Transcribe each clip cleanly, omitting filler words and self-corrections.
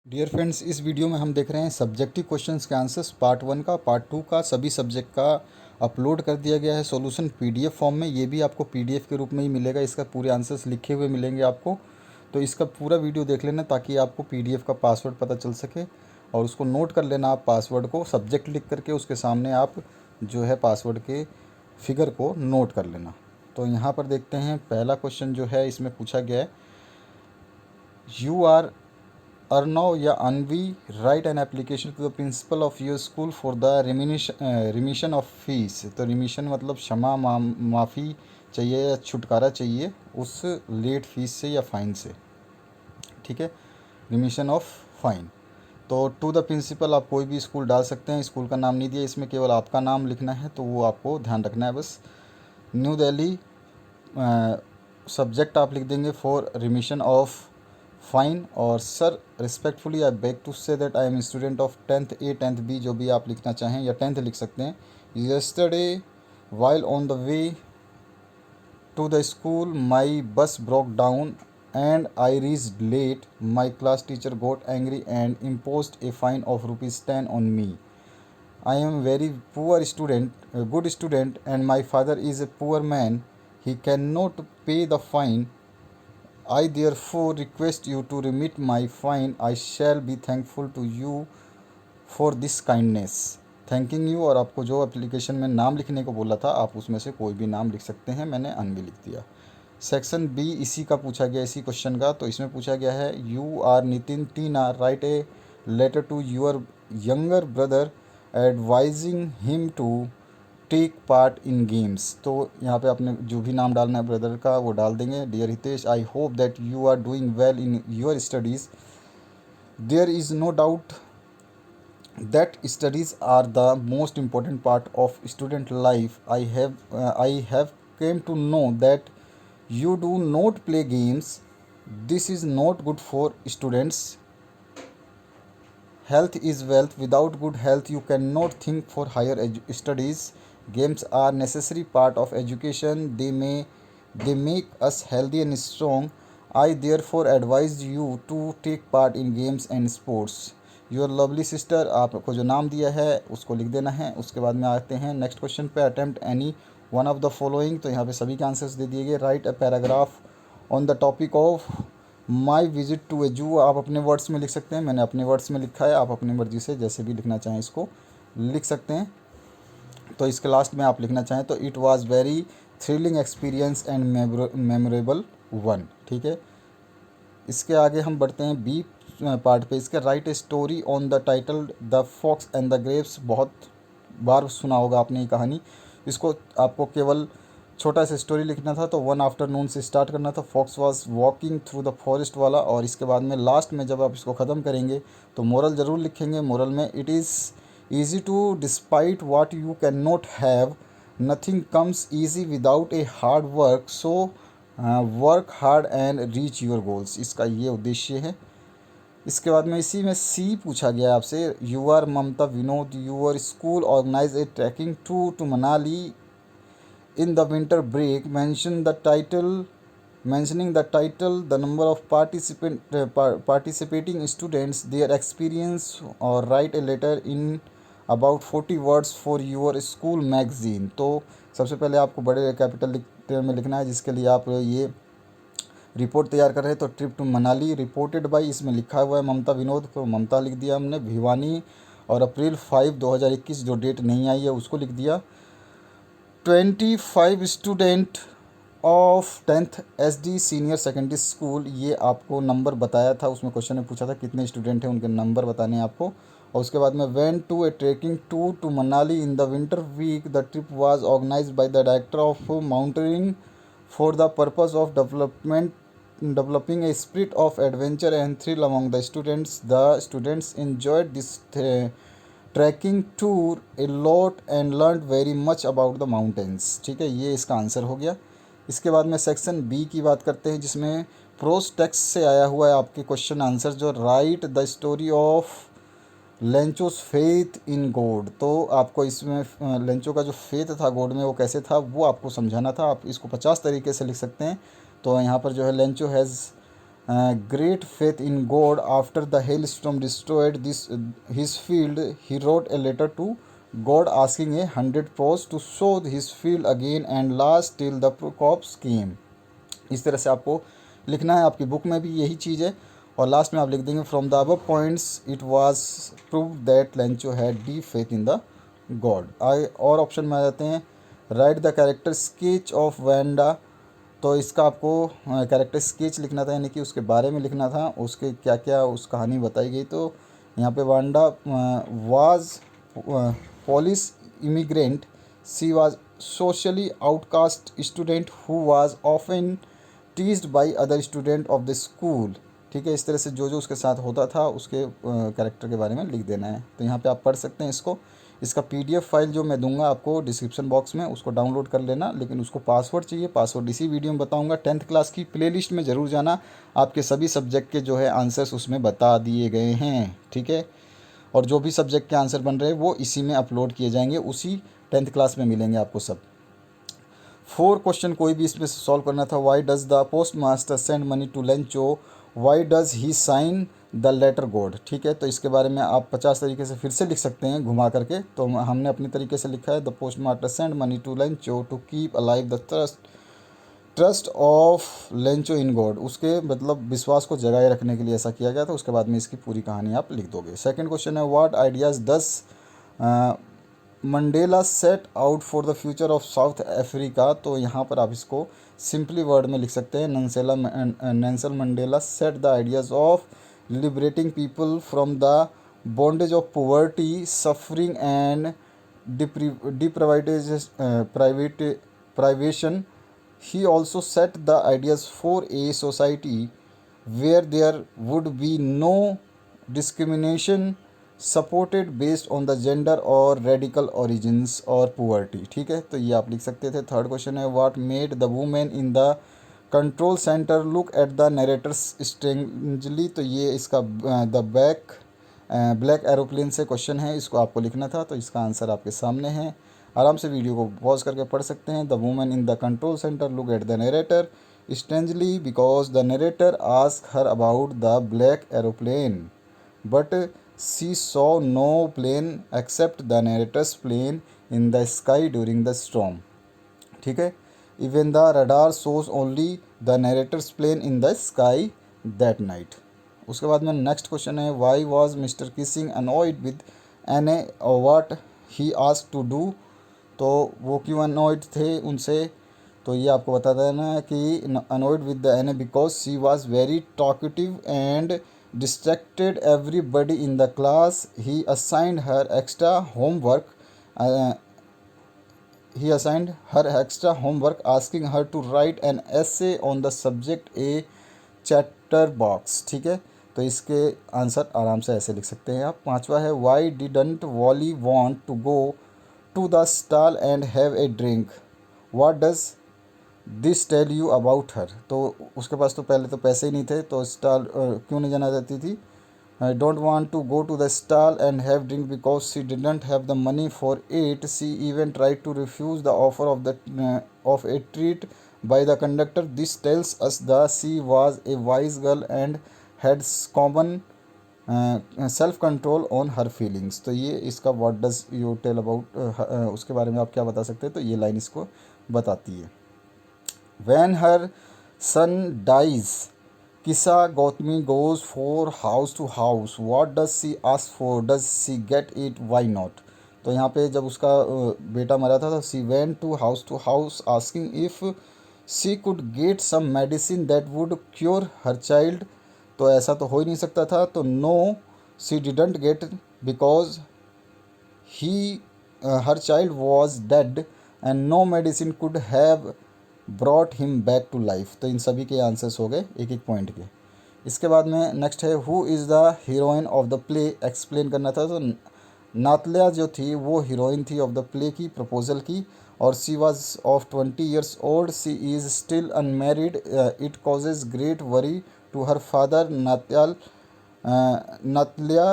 Dear friends, इस video में हम देख रहे हैं सब्जेक्टिव क्वेश्चंस के आंसर्स पार्ट 1 का। पार्ट 2 का सभी सब्जेक्ट का अपलोड कर दिया गया है सॉल्यूशन पीडीएफ फॉर्म में। ये भी आपको पीडीएफ के रूप में ही मिलेगा, इसका पूरे आंसर्स लिखे हुए मिलेंगे आपको। तो इसका पूरा वीडियो देख लेना ताकि आपको पीडीएफ का पासवर्ड पता चल सके और उसको नोट कर लेना आप पासवर्ड को, सब्जेक्ट लिख करके उसके सामने आप जो है पासवर्ड के फिगर को नोट कर लेना। तो यहाँ पर देखते हैं पहला क्वेश्चन जो है इसमें पूछा गया है, यू आर अर्नव या Anvi write an application to the principal of your school for the remission of fees. तो रिमिशन मतलब क्षमा माफ़ी चाहिए या छुटकारा चाहिए उस लेट फीस से या फ़ाइन से, ठीक है, रिमिशन ऑफ फाइन। तो टू द प्रिंसिपल आप कोई भी स्कूल डाल सकते हैं, स्कूल का नाम नहीं दिया इसमें, केवल आपका नाम लिखना है, तो वो आपको ध्यान रखना है बस। न्यू दिल्ली सब्जेक्ट आप लिख देंगे फॉर रिमिशन ऑफ फाइन, और sir respectfully I beg to say that I am student of 10th A 10th B, जो भी आप लिखना चाहें, या 10th लिख सकते हैं। Yesterday while on the way to the school my bus broke down and I reached late, my class teacher got angry and imposed a fine of ₹10 on me. I am very poor student, a good student, and my father is a poor man. He cannot pay the fine. I therefore request you to remit my fine. I shall be thankful to you for this kindness. Thanking you, और आपको जो application में नाम लिखने को बोला था आप उसमें से कोई भी नाम लिख सकते हैं, मैंने अनवी लिख दिया। सेक्शन बी इसी का पूछा गया, इसी क्वेश्चन का। तो इसमें पूछा गया है, you are Nitin Tina write a letter to your younger brother advising him to take part in games. तो यहाँ पे आपने जो भी नाम डालना है ब्रदर का वो डाल देंगे। Dear Hitesh, I hope that you are doing well in your studies. There is no doubt that studies are the most important part of student life. I have came to know that you do not play games. This is not good for students. Health is wealth. Without good health you cannot think for higher studies. Games are necessary part of education. They make us healthy and strong. I therefore advise you to take part in games and sports. Your lovely sister, आपको जो नाम दिया है उसको लिख देना है। उसके बाद में आते हैं नेक्स्ट क्वेश्चन पे, attempt any one of the following. तो यहाँ पे सभी के आंसर्स दे दिए गए। Write a paragraph on the topic of my visit to a zoo. आप अपने वर्ड्स में लिख सकते हैं, मैंने अपने वर्ड्स में लिखा है, आप अपनी मर्जी से जैसे भी लिखना चाहें इसको लिख सकते हैं। तो इसके लास्ट में आप लिखना चाहें तो it was very thrilling experience and memorable one, ठीक है। इसके आगे हम बढ़ते हैं बी पार्ट पे। इसके write a story on the title the fox and the grapes. बहुत बार सुना होगा आपने ये कहानी। इसको आपको केवल छोटा सा स्टोरी लिखना था, तो वन आफ्टरनून से स्टार्ट करना था, fox was walking through the forest वाला, और इसके बाद में लास्ट में जब आप इसको ख़त्म करेंगे तो मोरल ज़रूर लिखेंगे। मोरल में it is easy to despise what you can not have, nothing comes easy without a hard work, so work hard and reach your goals. इसका ये उद्देश्य है। इसके बाद में इसी में सी पूछा गया आपसे, you are Mamta Vinod, your school organise a trekking to Manali in the winter break, mentioning the title, the number of participating students, their experience, or write a letter in about 40 words for your school magazine। तो सबसे पहले आपको बड़े capital letter में लिखना है, जिसके लिए आप ये रिपोर्ट तैयार कर रहे हैं। तो trip to Manali reported by, इसमें लिखा हुआ है ममता विनोद, तो ममता लिख दिया हमने। भिवानी, और अप्रैल 5 2021 जो डेट नहीं आई है उसको लिख दिया। 25 student of 10th SD senior secondary school, ये आपको नंबर बताया था, उसमें क्वेश्चन में पूछा था कितने स्टूडेंट हैं, उनके नंबर बताने हैं आपको। और उसके बाद में went to a trekking tour to Manali in the winter week, the trip was organised by the director of mountaineering for the purpose of developing a spirit of adventure and thrill among the students. The students enjoyed this trekking tour a lot and learned very much about the mountains। ठीक है, ये इसका answer हो गया। इसके बाद में section B की बात करते हैं, जिसमें प्रोस टेक्स्ट से आया हुआ है आपके क्वेश्चन आंसर, जो write the story of Lencho's faith in God. तो आपको इसमें लेंचो का जो फेथ था गॉड में वो कैसे था वो आपको समझाना था। आप इसको 50 तरीके से लिख सकते हैं। तो यहाँ पर जो है Lencho has great faith in God after the hailstorm destroyed his field. He wrote a letter to God asking 100 pros to sow his field again and last till the crops came. इस तरह से आपको लिखना है, आपकी book में भी यही चीज़ है। और लास्ट में आप लिख देंगे from the above points it was prove that Lencho had deep faith in the God. आगे और ऑप्शन में आ जाते हैं, right the character sketch of Wanda. तो इसका आपको कैरेक्टर स्केच लिखना था, यानी कि उसके बारे में लिखना था, उसके क्या क्या उस कहानी बताई गई। तो यहाँ पे Wanda was Polish immigrant, she was socially outcast student who was often teased by other student of the school। ठीक है, इस तरह से जो जो उसके साथ होता था उसके कैरेक्टर के बारे में लिख देना है। तो यहाँ पे आप पढ़ सकते हैं इसको। इसका पीडीएफ फाइल जो मैं दूंगा आपको डिस्क्रिप्शन बॉक्स में, उसको डाउनलोड कर लेना, लेकिन उसको पासवर्ड चाहिए। पासवर्ड इसी वीडियो में बताऊंगा। 10th क्लास की प्लेलिस्ट में ज़रूर जाना, आपके सभी सब्जेक्ट के जो है आंसर्स उसमें बता दिए गए हैं। ठीक है, और जो भी सब्जेक्ट के आंसर बन रहे हैं वो इसी में अपलोड किए जाएंगे, उसी 10th क्लास में मिलेंगे आपको सब। 4 क्वेश्चन कोई भी इसमें से सॉल्व करना था। Why does the postmaster send money to Lencho, why does he sign the letter God. ठीक है, तो इसके बारे में आप 50 तरीके से फिर से लिख सकते हैं घुमा करके। तो हमने अपनी तरीके से लिखा है, the postmaster send money to Lencho to keep alive the trust of Lencho in God. उसके मतलब विश्वास को जगाए रखने के लिए ऐसा किया गया था। उसके बाद में इसकी पूरी कहानी आप लिख दोगे। सेकंड क्वेश्चन है, what ideas 10 Mandela set out for the future of south Africa. तो यहाँ पर आप इसको सिंपली वर्ड में लिख सकते हैं, Nelson Mandela set the ideas of liberating people from the bondage of poverty suffering and privation. He also set the ideas for a society where there would be no discrimination supported based on the gender or radical origins or poverty। ठीक है, तो ये आप लिख सकते थे। Third question है, what made the women in the control centre look at the narrator's strangely. तो ये इसका द ब्लैक एरोप्लेन से क्वेश्चन है, इसको आपको लिखना था। तो इसका आंसर आपके सामने है, आराम से वीडियो को पॉज करके पढ़ सकते हैं। The women in the control centre look at the narrator strangely because the narrator ask her about the black aeroplane but she saw no plane except the narrator's plane in the sky during the storm. ठीक है, even the radar shows only the narrator's plane in the sky that night. उसके बाद में next question है, why was Mr Keesing annoyed with Anne what he ask to do. तो वो क्यों annoyed थे उनसे, तो ये आपको बता देना है कि annoyed with the Anne a because she was very talkative and distracted everybody in the class. He assigned her extra homework asking her to write an essay on the subject a chatterbox। ठीक है, तो इसके answer आराम से ऐसे लिख सकते हैं आप। पांचवा है, why didn't Wally want to go to the stall and have a drink, what does this tell you about her. तो उसके पास तो पहले तो पैसे ही नहीं थे, तो स्टॉल क्यों नहीं जाना चाहती थी। I don't want to go to the stall and have drink because she didn't have the money for it. She even tried to refuse the offer of a treat by the conductor. This tells us the she was a wise girl and had common self control on her feelings. तो ये इसका what does you tell about उसके बारे में आप क्या बता सकते हैं, तो ये लाइन इसको बताती है। When her son dies, Kisa Gautami goes for house to house. What does she ask for? Does she get it? Why not? तो यहाँ पे जब उसका बेटा मरा था तो she went to house asking if she could get some medicine that would cure her child। तो ऐसा तो हो ही नहीं सकता था, तो no she didn't get because her child was dead and no medicine could have brought him back to life. तो इन सभी के आंसर्स हो गए एक एक पॉइंट के। इसके बाद में नेक्स्ट है, who is the heroine of the play. Explain करना था। तो नातल्या जो थी वो हीरोइन थी ऑफ द प्ले की, प्रपोजल की, और she was of 20 years old. She is still unmarried. It causes great worry to her father. Natalya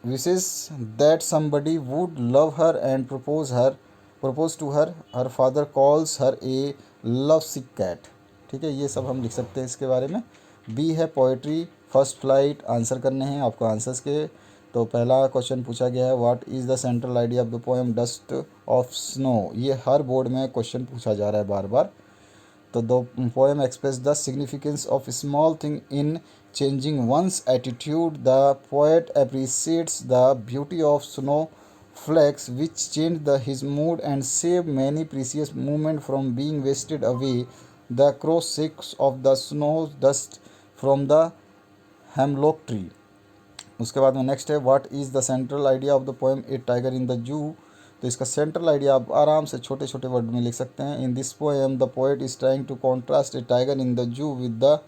wishes that somebody would love her and propose to her. Her father calls her a love sick cat. ठीक है, ये सब हम लिख सकते हैं इसके बारे में। बी है पोएट्री, फर्स्ट फ्लाइट। आंसर करने हैं आपको आंसर्स के। तो पहला क्वेश्चन पूछा गया है, what is the central idea of the poem dust of snow. ये हर बोर्ड में क्वेश्चन पूछा जा रहा है बार बार। तो the poem express the significance of small thing in changing one's attitude. The poet appreciates the beauty of snowflakes which change his mood and save many precious moments from being wasted away. The crow shakes of the snow dust from the hemlock tree. उसके बाद में next है, what is the central idea of the poem A tiger in the जू। तो इसका central idea आप आराम से छोटे छोटे वर्ड में लिख सकते हैं। In this poem the poet is trying to contrast a tiger in the zoo with the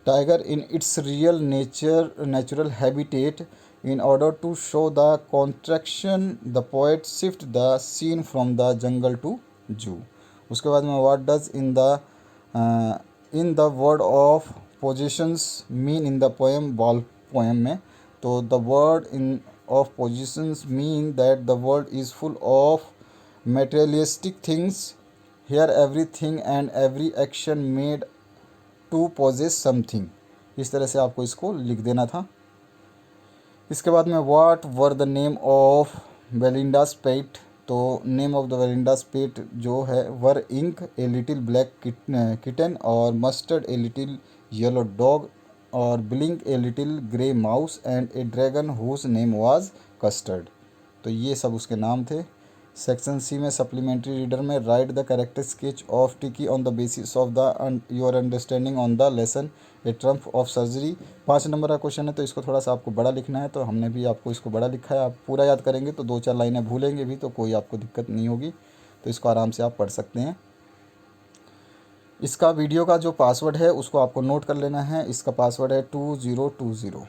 tiger in its real natural habitat. In order to show the contraction, the poet shift the scene from the jungle to zoo. उसके बाद में what does in the word of possessions mean in the poem ball poem में। तो the word in of possessions mean that the world is full of materialistic things. Here everything and every action made to possess something. इस तरह से आपको इसको लिख देना था। इसके बाद में what were the name of Belinda's pet. तो name of the Belinda's pet जो है were Ink a little black kitten और Mustard a little yellow dog और Blink a little grey mouse and a dragon whose name was Custard. तो ये सब उसके नाम थे। सेक्शन सी में सप्लीमेंट्री रीडर में write the character sketch of Tiki on the basis of the your understanding on the lesson A Trump of surgery. 5 number का question है, तो इसको थोड़ा सा आपको बड़ा लिखना है। तो हमने भी आपको इसको बड़ा लिखा है। आप पूरा याद करेंगे तो 2-4 लाइनें भूलेंगे भी तो कोई आपको दिक्कत नहीं होगी। तो इसको आराम से आप पढ़ सकते हैं। इसका वीडियो का जो पासवर्ड है उसको आपको नोट कर लेना है। इसका पासवर्ड है 2020।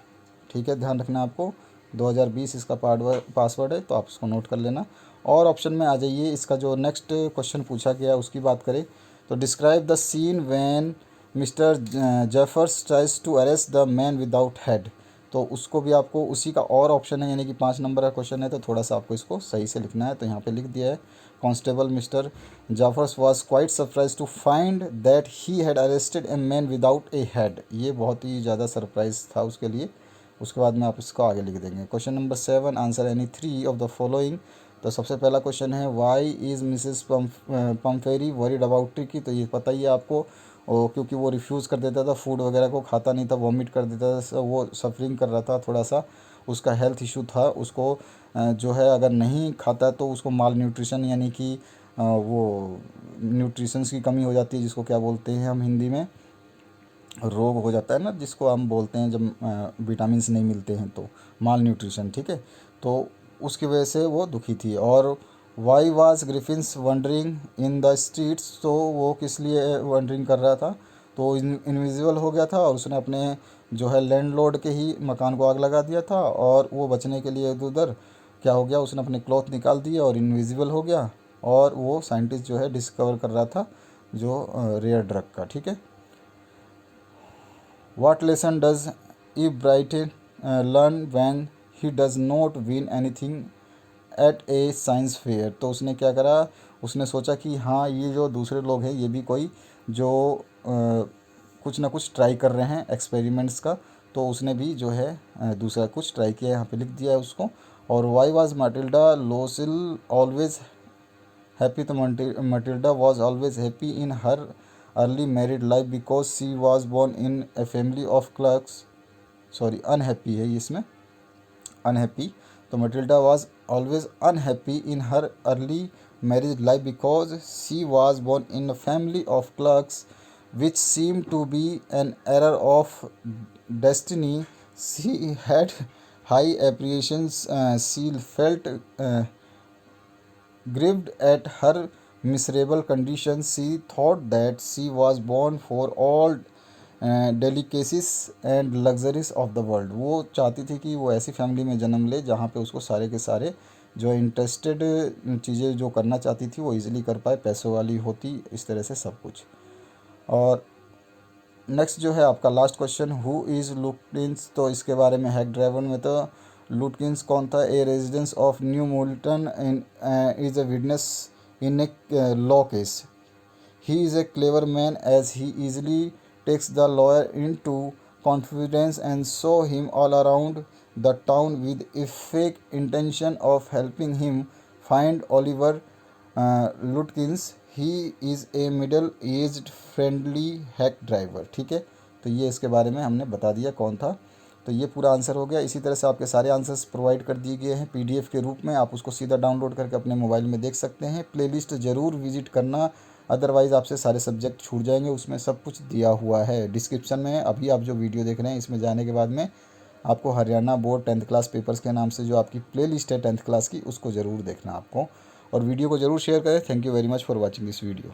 ठीक है, ध्यान रखना आपको। 2020 इसका पासवर्ड है, तो आप इसको नोट कर लेना। और ऑप्शन में आ जाइए। इसका जो नेक्स्ट क्वेश्चन पूछा गया है उसकी बात करें तो describe the scene when mister Jaffers tries to arrest the man without head. तो उसको भी आपको उसी का और ऑप्शन है, यानी कि 5 नंबर का क्वेश्चन है, तो थोड़ा सा आपको इसको सही से लिखना है। तो यहाँ पे लिख दिया है, constable Mister Jaffers was quite surprise to find that he had arrested a man without a head. ये बहुत ही ज़्यादा सरप्राइज था उसके लिए। उसके बाद में आप इसको आगे लिख देंगे। Question number 7, answer any 3 of the following. तो सबसे पहला क्वेश्चन है, why is Mrs Pumphrey worried about Tiki. तो ये पता ही है आपको, क्योंकि वो रिफ्यूज़ कर देता था, फूड वगैरह को खाता नहीं था, वॉमिट कर देता था, वो सफरिंग कर रहा था, थोड़ा सा उसका हेल्थ इशू था। उसको जो है अगर नहीं खाता तो उसको माल न्यूट्रिशन यानी कि वो न्यूट्रिशंस की कमी हो जाती है, जिसको क्या बोलते हैं हम हिंदी में, रोग हो जाता है ना, जिसको हम बोलते हैं जब विटामिन्स नहीं मिलते हैं तो माल न्यूट्रिशन। ठीक है, तो उसकी वजह से वो दुखी थी। और why was Griffin's wondering in the streets. तो वो किस लिए वंडरिंग कर रहा था, तो इनविजिबल हो गया था और उसने अपने जो है लैंडलॉर्ड के ही मकान को आग लगा दिया था। और वो बचने के लिए इधर उधर क्या हो गया, उसने अपने क्लॉथ निकाल दिए और इनविजिबल हो गया। और वो साइंटिस्ट जो है डिस्कवर कर रहा था जो रेयर ड्रग का। ठीक है, What lesson does E. Brighton learn when he does not win anything at a science fair। तो उसने क्या करा, उसने सोचा कि हाँ ये जो दूसरे लोग हैं ये भी कोई जो कुछ ना कुछ ट्राई कर रहे हैं एक्सपेरिमेंट्स का। तो उसने भी जो है दूसरा कुछ ट्राई किया, यहाँ पे लिख दिया है उसको। और why was Matilda Loisel always happy. तो Matilda was always happy in her early married life because she was born in a family of clerks। Sorry unhappy है इसमें, अनहैप्पी। तो Matilda was always unhappy in her early married life because she was born in a family of clerks which seemed to be an error of destiny। She had high apprehensions। She felt grieved at her miserable condition। She thought that she was born for all delicacies and luxuries of the world। वो चाहती थी कि वो ऐसी family में जन्म ले जहाँ पे उसको सारे के सारे जो इंटरेस्टेड चीज़ें जो करना चाहती थी वो इजीली कर पाए, पैसों वाली होती, इस तरह से सब कुछ। और नेक्स्ट जो है आपका लास्ट क्वेश्चन, हु इज़ लुटकिंस। तो इसके बारे में हैक ड्राइवर में तो लुटकिंस कौन था, a residence of New Moulton Inn is a witness in a law case. He is a clever man as he easily takes the lawyer into confidence and saw him all around the town with a fake intention of helping him find Oliver Lutkins. He is a middle aged friendly hack driver. ठीक है, तो ये इसके बारे में हमने बता दिया कौन था। तो ये पूरा आंसर हो गया। इसी तरह से आपके सारे आंसर्स प्रोवाइड कर दिए गए हैं पीडीएफ के रूप में, आप उसको सीधा डाउनलोड करके अपने मोबाइल में देख सकते हैं। प्लेलिस्ट ज़रूर विजिट करना, अदरवाइज़ आपसे सारे सब्जेक्ट छूट जाएंगे। उसमें सब कुछ दिया हुआ है डिस्क्रिप्शन में। अभी आप जो वीडियो देख रहे हैं इसमें जाने के बाद में आपको Haryana board 10th class papers के नाम से जो आपकी प्लेलिस्ट है 10th क्लास की, उसको ज़रूर देखना आपको, और वीडियो को ज़रूर शेयर करें। Thank you very much for watching this video.